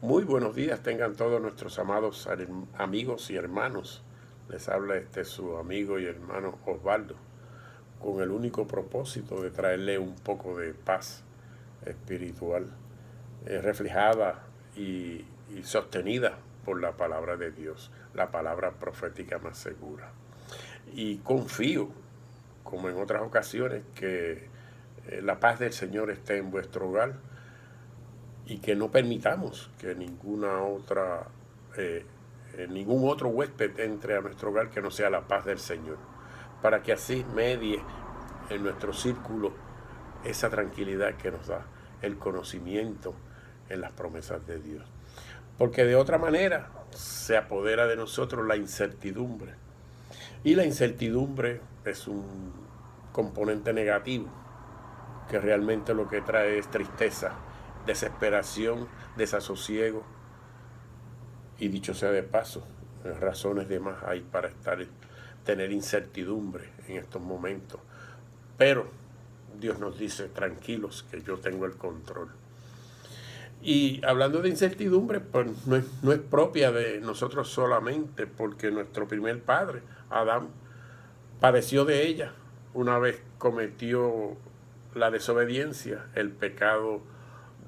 Muy buenos días tengan todos nuestros amados amigos y hermanos. Les habla su amigo y hermano Osvaldo, con el único propósito de traerle un poco de paz espiritual, reflejada y sostenida por la palabra de Dios, la palabra profética más segura. Y confío, como en otras ocasiones, que la paz del Señor esté en vuestro hogar y que no permitamos que ningún otro huésped entre a nuestro hogar que no sea la paz del Señor, para que así medie en nuestro círculo esa tranquilidad que nos da el conocimiento en las promesas de Dios. Porque de otra manera se apodera de nosotros la incertidumbre. Y la incertidumbre es un componente negativo que realmente lo que trae es tristeza, desesperación, desasosiego. Y dicho sea de paso, razones de más hay para tener incertidumbre en estos momentos. Pero Dios nos dice, tranquilos, que yo tengo el control. Y hablando de incertidumbre, pues no es propia de nosotros solamente, porque nuestro primer padre, Adán, padeció de ella una vez cometió la desobediencia, el pecado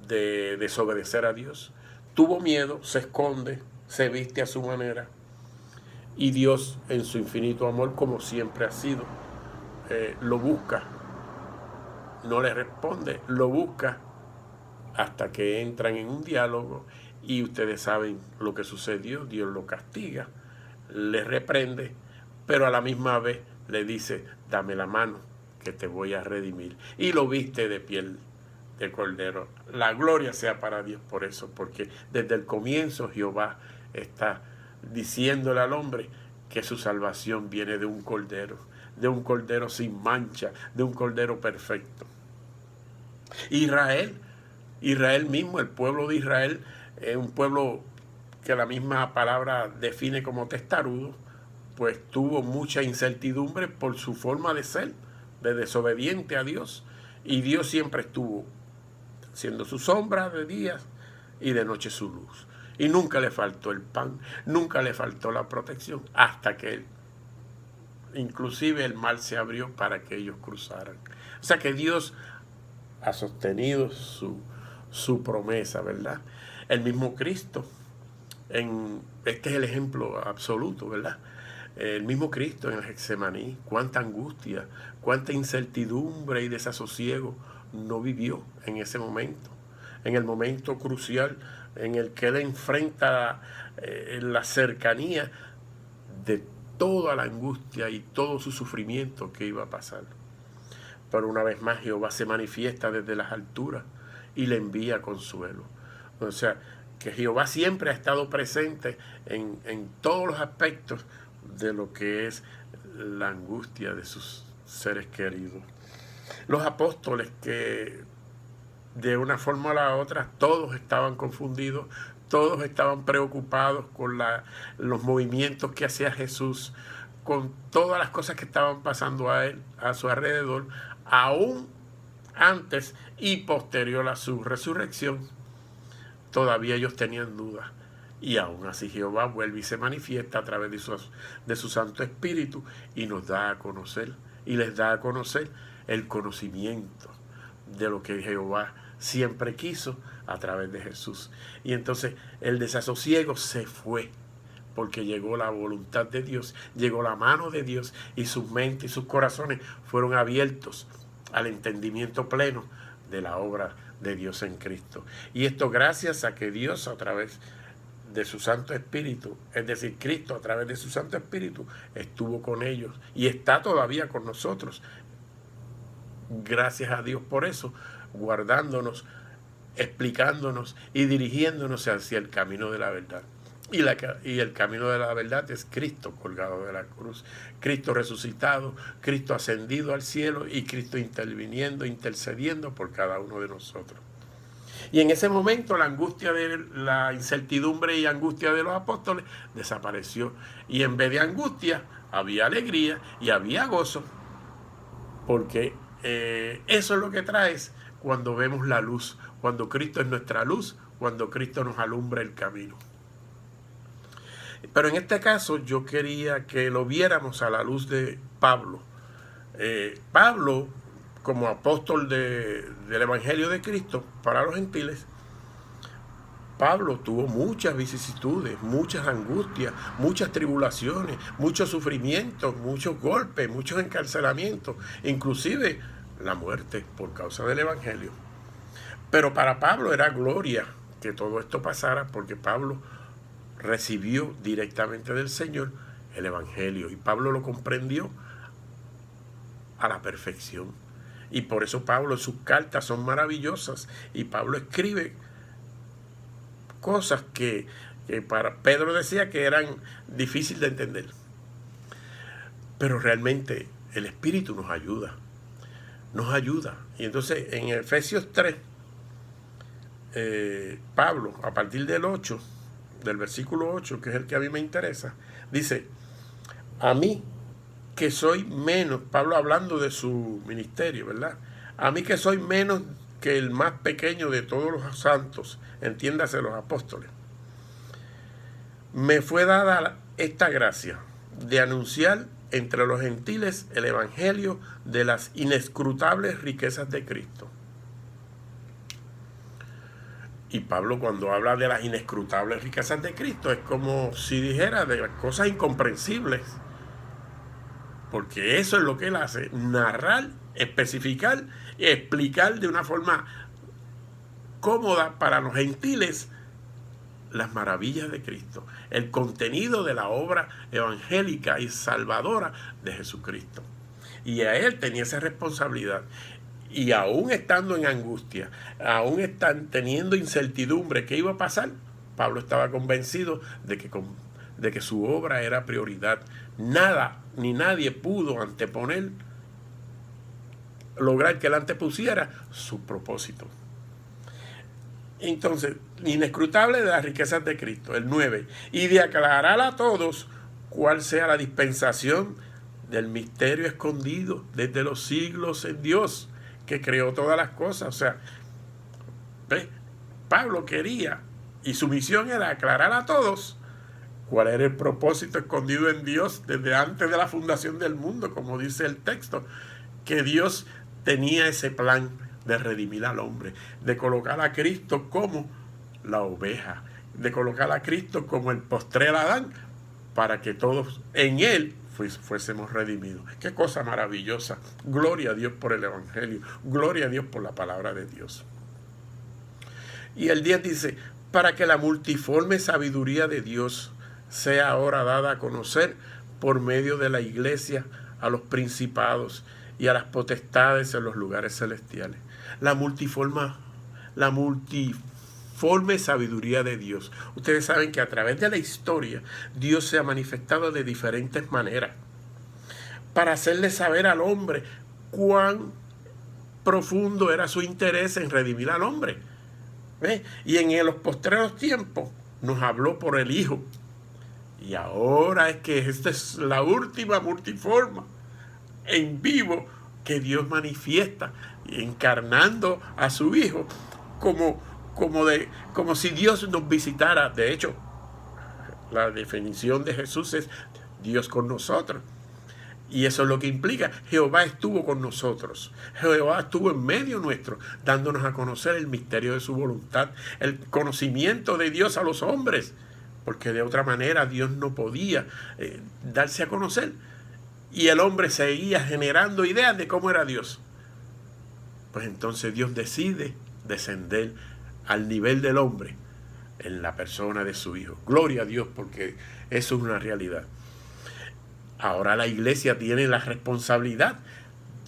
de desobedecer a Dios. Tuvo miedo, se esconde, se viste a su manera, y Dios, en su infinito amor, como siempre ha sido, lo busca, no le responde, lo busca hasta que entran en un diálogo y ustedes saben lo que sucedió. Dios lo castiga, le reprende, pero a la misma vez le dice, dame la mano que te voy a redimir, y lo viste de piel de cordero. La gloria sea para Dios por eso, porque desde el comienzo Jehová está diciéndole al hombre que su salvación viene de un cordero sin mancha, de un cordero perfecto. Israel mismo, el pueblo de Israel, es un pueblo que la misma palabra define como testarudo, pues tuvo mucha incertidumbre por su forma de ser, de desobediente a Dios. Y Dios siempre estuvo siendo su sombra de día y de noche su luz. Y nunca le faltó el pan, nunca le faltó la protección, hasta que inclusive el mar se abrió para que ellos cruzaran. O sea que Dios ha sostenido su promesa, ¿verdad? El mismo Cristo, este es el ejemplo absoluto, ¿verdad? El mismo Cristo en el Getsemaní, cuánta angustia, cuánta incertidumbre y desasosiego no vivió en ese momento, en el momento crucial en el que él enfrenta la cercanía de toda la angustia y todo su sufrimiento que iba a pasar. Pero una vez más Jehová se manifiesta desde las alturas y le envía consuelo. O sea, que Jehová siempre ha estado presente en todos los aspectos de lo que es la angustia de sus seres queridos. Los apóstoles, que de una forma o la otra todos estaban confundidos, todos estaban preocupados con los movimientos que hacía Jesús, con todas las cosas que estaban pasando a él, a su alrededor, aún antes y posterior a su resurrección. Todavía ellos tenían dudas. Y aún así Jehová vuelve y se manifiesta a través de su Santo Espíritu y nos da a conocer, y les da a conocer el conocimiento de lo que Jehová siempre quiso a través de Jesús. Y entonces el desasosiego se fue, porque llegó la voluntad de Dios, llegó la mano de Dios, y sus mentes y sus corazones fueron abiertos al entendimiento pleno de la obra de Dios en Cristo. Y esto gracias a que Dios, a través de su Santo Espíritu, es decir, Cristo a través de su Santo Espíritu, estuvo con ellos y está todavía con nosotros. Gracias a Dios por eso, guardándonos, explicándonos y dirigiéndonos hacia el camino de la verdad. Y el camino de la verdad es Cristo colgado de la cruz, Cristo resucitado, Cristo ascendido al cielo y Cristo interviniendo, intercediendo por cada uno de nosotros. Y en ese momento la incertidumbre y angustia de los apóstoles desapareció. Y en vez de angustia había alegría y había gozo. Porque eso es lo que traes cuando vemos la luz, cuando Cristo es nuestra luz, cuando Cristo nos alumbra el camino. Pero en este caso yo quería que lo viéramos a la luz de Pablo. Pablo, como apóstol del Evangelio de Cristo para los gentiles, Pablo tuvo muchas vicisitudes, muchas angustias, muchas tribulaciones, muchos sufrimientos, muchos golpes, muchos encarcelamientos, inclusive la muerte por causa del Evangelio. Pero para Pablo era gloria que todo esto pasara, porque Pablo recibió directamente del Señor el Evangelio y Pablo lo comprendió a la perfección. Y por eso Pablo, sus cartas son maravillosas, y Pablo escribe cosas que para Pedro decía que eran difíciles de entender. Pero realmente el Espíritu nos ayuda. Y entonces en Efesios 3, Pablo, a partir del versículo 8, que es el que a mí me interesa, dice: a mí que soy menos, Pablo hablando de su ministerio, ¿verdad? A mí que soy menos que el más pequeño de todos los santos, entiéndase los apóstoles, me fue dada esta gracia de anunciar entre los gentiles el evangelio de las inescrutables riquezas de Cristo. Y Pablo, cuando habla de las inescrutables riquezas de Cristo, es como si dijera de las cosas incomprensibles, porque eso es lo que él hace: narrar, especificar y explicar de una forma cómoda para los gentiles las maravillas de Cristo, el contenido de la obra evangélica y salvadora de Jesucristo. Y a él tenía esa responsabilidad. Y aún estando en angustia, aún teniendo incertidumbre qué iba a pasar, Pablo estaba convencido de que su obra era prioridad. Nada ni nadie pudo lograr que él antepusiera su propósito. Entonces, inescrutable de las riquezas de Cristo. El 9. Y de aclarar a todos cuál sea la dispensación del misterio escondido desde los siglos en Dios, que creó todas las cosas. O sea, ¿ves? Pablo quería, y su misión era aclarar a todos cuál era el propósito escondido en Dios desde antes de la fundación del mundo, como dice el texto, que Dios tenía ese plan de redimir al hombre, de colocar a Cristo como la oveja, de colocar a Cristo como el postrer Adán, para que todos en él fuésemos redimidos. Qué cosa maravillosa. Gloria a Dios por el Evangelio, gloria a Dios por la palabra de Dios. Y el 10 dice: para que la multiforme sabiduría de Dios sea ahora dada a conocer por medio de la iglesia a los principados y a las potestades en los lugares celestiales. La multiforme sabiduría de Dios. Ustedes saben que a través de la historia Dios se ha manifestado de diferentes maneras para hacerle saber al hombre cuán profundo era su interés en redimir al hombre. ¿Ves? Y en los postreros tiempos nos habló por el Hijo. Y ahora es que esta es la última multiforma en vivo que Dios manifiesta, encarnando a su Hijo como si Dios nos visitara. De hecho, la definición de Jesús es Dios con nosotros. Y eso es lo que implica: Jehová estuvo con nosotros, Jehová estuvo en medio nuestro, dándonos a conocer el misterio de su voluntad, el conocimiento de Dios a los hombres, porque de otra manera Dios no podía darse a conocer. Y el hombre seguía generando ideas de cómo era Dios. Pues entonces Dios decide descender al nivel del hombre en la persona de su Hijo. Gloria a Dios, porque eso es una realidad. Ahora la iglesia tiene la responsabilidad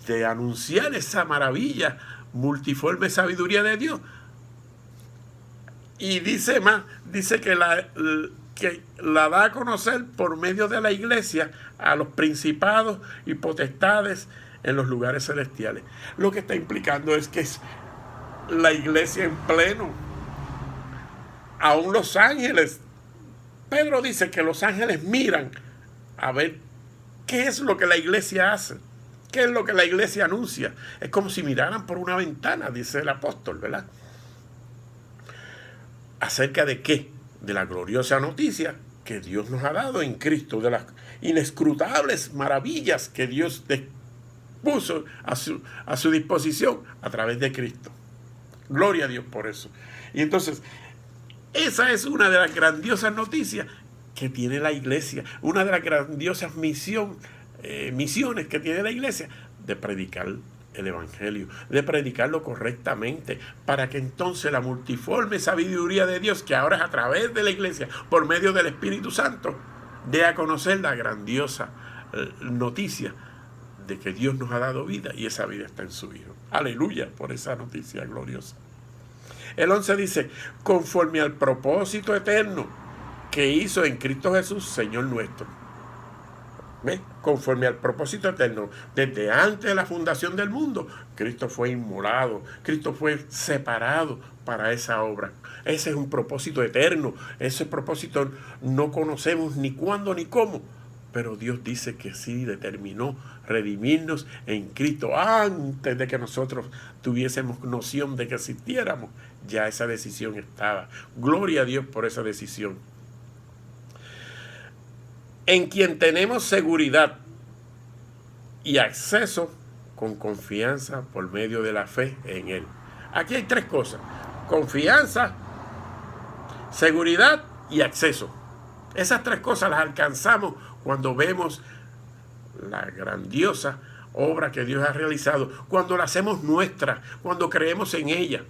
de anunciar esa maravilla, multiforme sabiduría de Dios. Y dice más, dice que la da a conocer por medio de la iglesia a los principados y potestades en los lugares celestiales. Lo que está implicando es que es la iglesia en pleno. Aún los ángeles, Pedro dice que los ángeles miran a ver qué es lo que la iglesia hace, qué es lo que la iglesia anuncia. Es como si miraran por una ventana, dice el apóstol, ¿verdad? ¿Acerca de qué? De la gloriosa noticia que Dios nos ha dado en Cristo, de las inescrutables maravillas que Dios puso a su disposición a través de Cristo. Gloria a Dios por eso. Y entonces, esa es una de las grandiosas noticias que tiene la iglesia, una de las grandiosas misiones que tiene la iglesia, de predicar el evangelio, de predicarlo correctamente, para que entonces la multiforme sabiduría de Dios, que ahora es a través de la iglesia, por medio del Espíritu Santo, dé a conocer la grandiosa noticia de que Dios nos ha dado vida y esa vida está en su Hijo. Aleluya por esa noticia gloriosa. El 11 dice, conforme al propósito eterno que hizo en Cristo Jesús, Señor nuestro. ¿Ves? Conforme al propósito eterno, desde antes de la fundación del mundo, Cristo fue inmolado, Cristo fue separado para esa obra. Ese es un propósito eterno. Ese propósito no conocemos ni cuándo ni cómo, pero Dios dice que sí determinó redimirnos en Cristo antes de que nosotros tuviésemos noción de que existiéramos. Ya esa decisión estaba. Gloria a Dios por esa decisión. En quien tenemos seguridad y acceso con confianza por medio de la fe en Él. Aquí hay tres cosas: confianza, seguridad y acceso. Esas tres cosas las alcanzamos cuando vemos la grandiosa obra que Dios ha realizado, cuando la hacemos nuestra, cuando creemos en ella.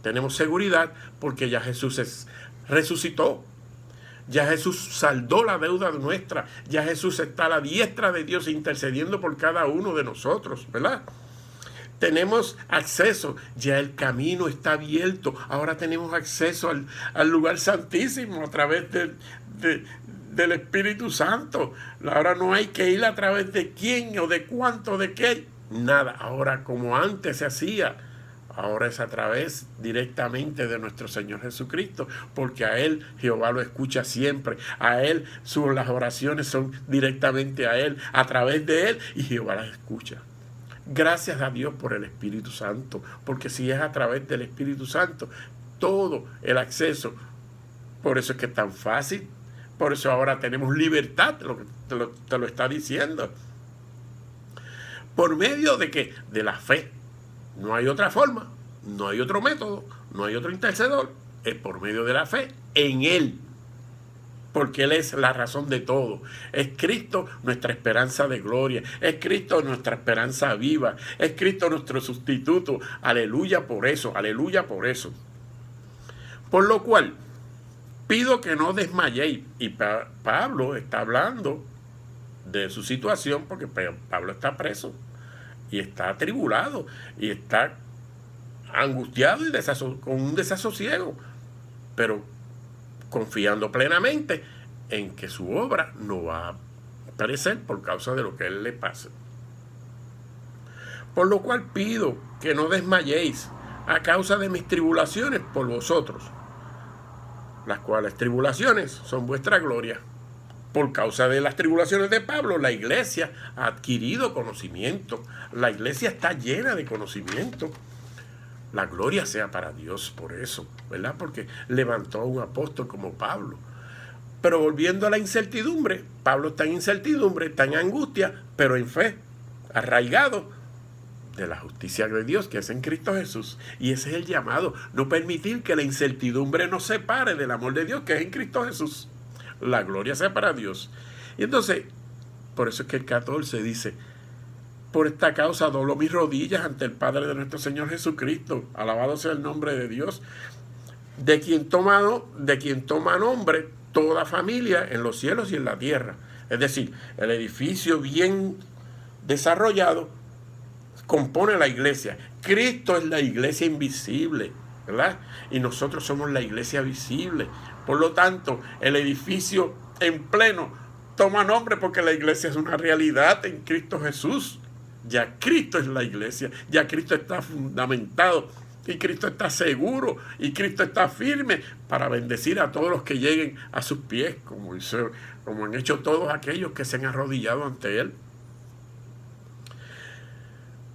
Tenemos seguridad porque ya Jesús resucitó. Ya Jesús saldó la deuda nuestra. Ya Jesús está a la diestra de Dios intercediendo por cada uno de nosotros, ¿verdad? Tenemos acceso. Ya el camino está abierto. Ahora tenemos acceso al lugar santísimo a través del Espíritu Santo. Ahora no hay que ir a través de quién o de cuánto, de qué. Nada. Ahora, como antes se hacía, ahora es a través directamente de nuestro Señor Jesucristo, porque a Él Jehová lo escucha siempre. A Él las oraciones son directamente a Él, a través de Él, y Jehová las escucha. Gracias a Dios por el Espíritu Santo, porque si es a través del Espíritu Santo, todo el acceso, por eso es que es tan fácil, por eso ahora tenemos libertad, lo que te lo está diciendo. ¿Por medio de qué? De la fe. No hay otra forma, no hay otro método, no hay otro intercedor. Es por medio de la fe en Él. Porque Él es la razón de todo. Es Cristo nuestra esperanza de gloria. Es Cristo nuestra esperanza viva. Es Cristo nuestro sustituto. Aleluya por eso, aleluya por eso. Por lo cual, pido que no desmayéis. Y Pablo está hablando de su situación porque Pablo está preso. Y está atribulado, y está angustiado y con un desasosiego, pero confiando plenamente en que su obra no va a perecer por causa de lo que a él le pase. Por lo cual pido que no desmayéis a causa de mis tribulaciones por vosotros, las cuales tribulaciones son vuestra gloria. Por causa de las tribulaciones de Pablo, la iglesia ha adquirido conocimiento. La iglesia está llena de conocimiento. La gloria sea para Dios por eso, ¿verdad? Porque levantó a un apóstol como Pablo. Pero volviendo a la incertidumbre, Pablo está en incertidumbre, está en angustia, pero en fe, arraigado de la justicia de Dios que es en Cristo Jesús. Y ese es el llamado, no permitir que la incertidumbre nos separe del amor de Dios que es en Cristo Jesús. La gloria sea para Dios. Y entonces, por eso es que el 14 dice: por esta causa doblo mis rodillas ante el Padre de nuestro Señor Jesucristo, alabado sea el nombre de Dios, de quien toma nombre toda familia en los cielos y en la tierra. Es decir, el edificio bien desarrollado compone la iglesia. Cristo es la iglesia invisible, ¿verdad? Y nosotros somos la iglesia visible. Por lo tanto, el edificio en pleno toma nombre porque la iglesia es una realidad en Cristo Jesús. Ya Cristo es la iglesia, ya Cristo está fundamentado y Cristo está seguro y Cristo está firme para bendecir a todos los que lleguen a sus pies, como han hecho todos aquellos que se han arrodillado ante Él.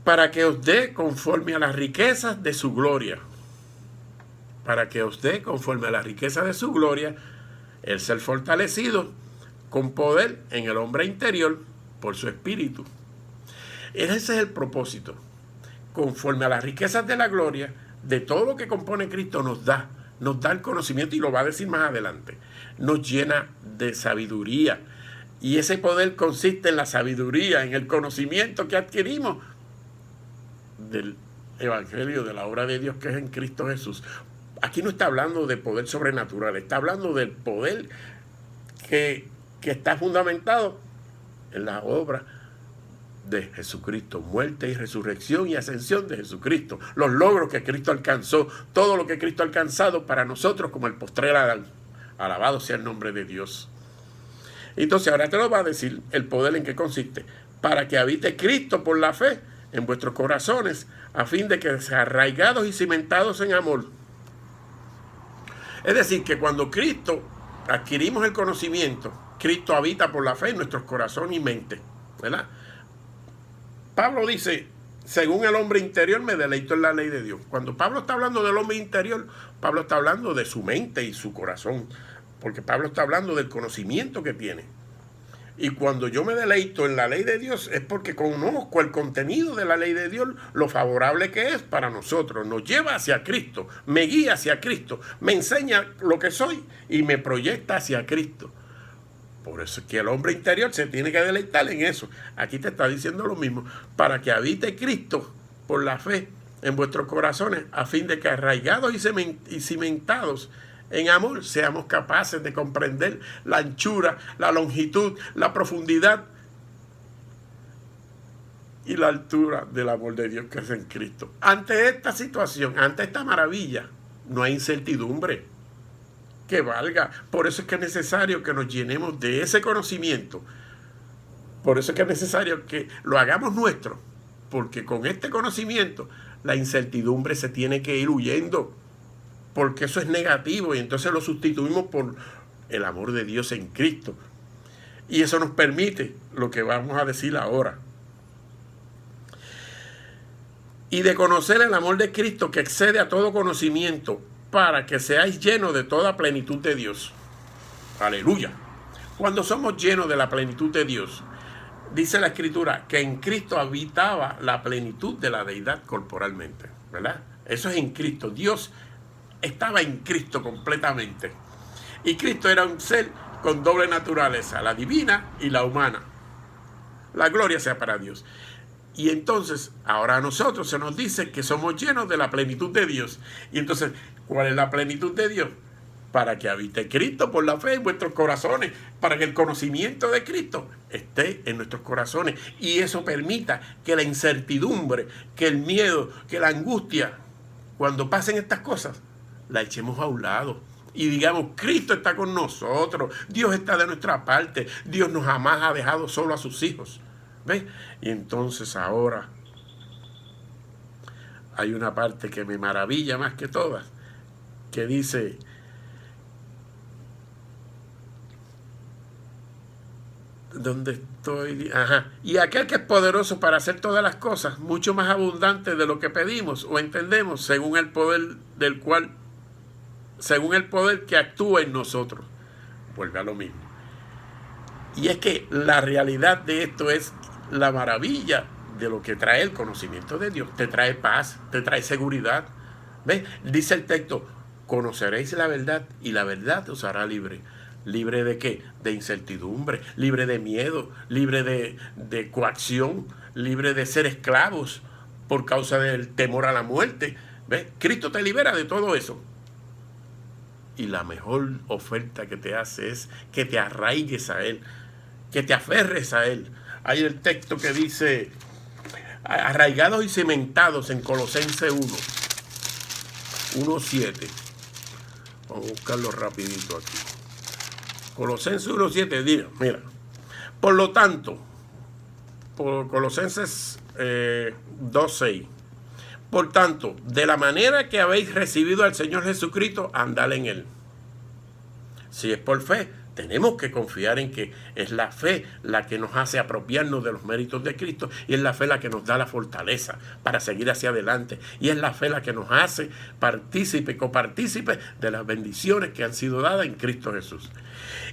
Para que os dé conforme a las riquezas de su gloria. para que usted, conforme a la riqueza de su gloria, el ser fortalecido con poder en el hombre interior por su espíritu. Ese es el propósito. Conforme a las riquezas de la gloria, de todo lo que compone Cristo nos da el conocimiento, y lo va a decir más adelante. Nos llena de sabiduría. Y ese poder consiste en la sabiduría, en el conocimiento que adquirimos del Evangelio, de la obra de Dios que es en Cristo Jesús. Aquí no está hablando de poder sobrenatural, está hablando del poder que está fundamentado en la obra de Jesucristo, muerte y resurrección y ascensión de Jesucristo, los logros que Cristo alcanzó, todo lo que Cristo ha alcanzado para nosotros como el postrer Adán. Alabado sea el nombre de Dios. Entonces ahora te lo va a decir el poder en que consiste: para que habite Cristo por la fe en vuestros corazones, a fin de que sean arraigados y cimentados en amor. Es decir, que cuando Cristo adquirimos el conocimiento, Cristo habita por la fe en nuestros corazones y mente, ¿verdad? Pablo dice, según el hombre interior me deleito en la ley de Dios. Cuando Pablo está hablando del hombre interior, Pablo está hablando de su mente y su corazón, porque Pablo está hablando del conocimiento que tiene. Y cuando yo me deleito en la ley de Dios es porque conozco el contenido de la ley de Dios, lo favorable que es para nosotros. Nos lleva hacia Cristo, me guía hacia Cristo, me enseña lo que soy y me proyecta hacia Cristo. Por eso es que el hombre interior se tiene que deleitar en eso. Aquí te está diciendo lo mismo: para que habite Cristo por la fe en vuestros corazones, a fin de que arraigados y cimentados en amor seamos capaces de comprender la anchura, la longitud, la profundidad y la altura del amor de Dios que es en Cristo. Ante esta situación, ante esta maravilla, no hay incertidumbre que valga. Por eso es que es necesario que nos llenemos de ese conocimiento. Por eso es que es necesario que lo hagamos nuestro, porque con este conocimiento la incertidumbre se tiene que ir huyendo, porque eso es negativo, y entonces lo sustituimos por el amor de Dios en Cristo. Y eso nos permite lo que vamos a decir ahora. Y de conocer el amor de Cristo que excede a todo conocimiento, para que seáis llenos de toda plenitud de Dios. Aleluya. Cuando somos llenos de la plenitud de Dios, dice la Escritura que en Cristo habitaba la plenitud de la deidad corporalmente, ¿verdad? Eso es en Cristo. Dios estaba en Cristo completamente. Y Cristo era un ser con doble naturaleza, la divina y la humana. La gloria sea para Dios. Y entonces, ahora a nosotros se nos dice que somos llenos de la plenitud de Dios. Y entonces, ¿cuál es la plenitud de Dios? Para que habite Cristo por la fe en vuestros corazones, para que el conocimiento de Cristo esté en nuestros corazones. Y eso permita que la incertidumbre, que el miedo, que la angustia, cuando pasen estas cosas, la echemos a un lado. Y digamos, Cristo está con nosotros, Dios está de nuestra parte, Dios nos jamás ha dejado solo a sus hijos. ¿Ves? Y entonces ahora hay una parte que me maravilla más que todas, que dice: ¿dónde estoy? Ajá. Y aquel que es poderoso para hacer todas las cosas, mucho más abundante de lo que pedimos o entendemos, según el poder que actúa en nosotros. Vuelve a lo mismo. Y es que la realidad de esto es la maravilla de lo que trae el conocimiento de Dios. Te trae paz, te trae seguridad. ¿Ves? Dice el texto: conoceréis la verdad y la verdad os hará libre. ¿Libre de qué? De incertidumbre, libre de miedo, libre de coacción, libre de ser esclavos por causa del temor a la muerte. ¿Ves? Cristo te libera de todo eso. Y la mejor oferta que te hace es que te arraigues a Él, que te aferres a Él. Hay el texto que dice: arraigados y cimentados, en Colosenses 1:7. Vamos a buscarlo rapidito aquí. Colosenses 1:7, mira. Por lo tanto, por Colosenses 2:6. Por tanto, de la manera que habéis recibido al Señor Jesucristo, andad en Él. Si es por fe, Tenemos que confiar en que es la fe la que nos hace apropiarnos de los méritos de Cristo, y es la fe la que nos da la fortaleza para seguir hacia adelante, y es la fe la que nos hace partícipe, copartícipe de las bendiciones que han sido dadas en Cristo Jesús.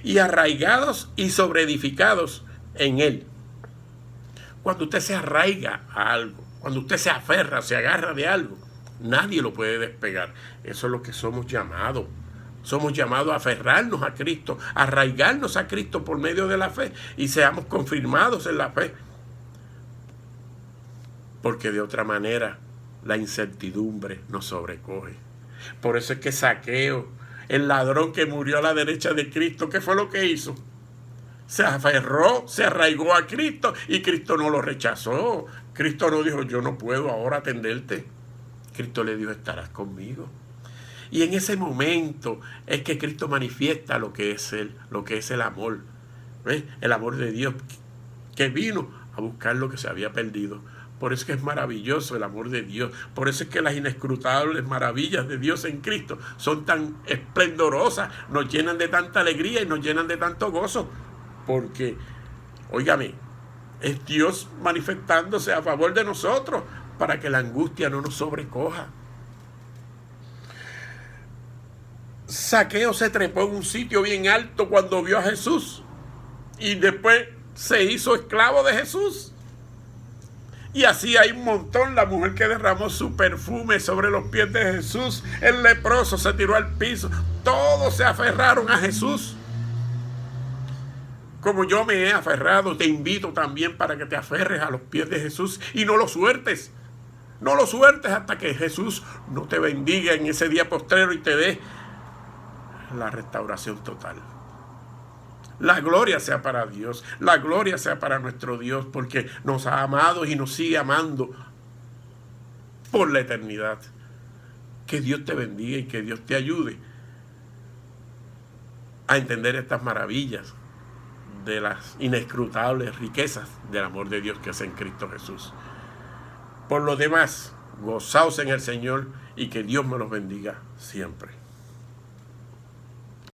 Y arraigados y sobreedificados en Él. Cuando usted se arraiga a algo, cuando usted se aferra, se agarra de algo, nadie lo puede despegar. Eso es lo que somos llamados. Somos llamados a aferrarnos a Cristo, a arraigarnos a Cristo por medio de la fe, y seamos confirmados en la fe. Porque de otra manera la incertidumbre nos sobrecoge. Por eso es que Zaqueo, el ladrón que murió a la derecha de Cristo, ¿qué fue lo que hizo? Se aferró, se arraigó a Cristo, y Cristo no lo rechazó. Cristo no dijo, yo no puedo ahora atenderte. Cristo le dijo, estarás conmigo. Y en ese momento es que Cristo manifiesta lo que es Él, lo que es el amor. ¿Ves? El amor de Dios que vino a buscar lo que se había perdido. Por eso es que es maravilloso el amor de Dios. Por eso es que las inescrutables maravillas de Dios en Cristo son tan esplendorosas, nos llenan de tanta alegría y nos llenan de tanto gozo. Porque, óigame, es Dios manifestándose a favor de nosotros para que la angustia no nos sobrecoja. Zaqueo se trepó en un sitio bien alto cuando vio a Jesús, y después se hizo esclavo de Jesús. Y así hay un montón. La mujer que derramó su perfume sobre los pies de Jesús, el leproso se tiró al piso, todos se aferraron a Jesús. Como yo me he aferrado, te invito también para que te aferres a los pies de Jesús y no lo sueltes. No lo sueltes hasta que Jesús no te bendiga en ese día postrero y te dé la restauración total. La gloria sea para Dios, la gloria sea para nuestro Dios, porque nos ha amado y nos sigue amando por la eternidad. Que Dios te bendiga y que Dios te ayude a entender estas maravillas de las inescrutables riquezas del amor de Dios que es en Cristo Jesús. Por lo demás, gozaos en el Señor y que Dios me los bendiga siempre.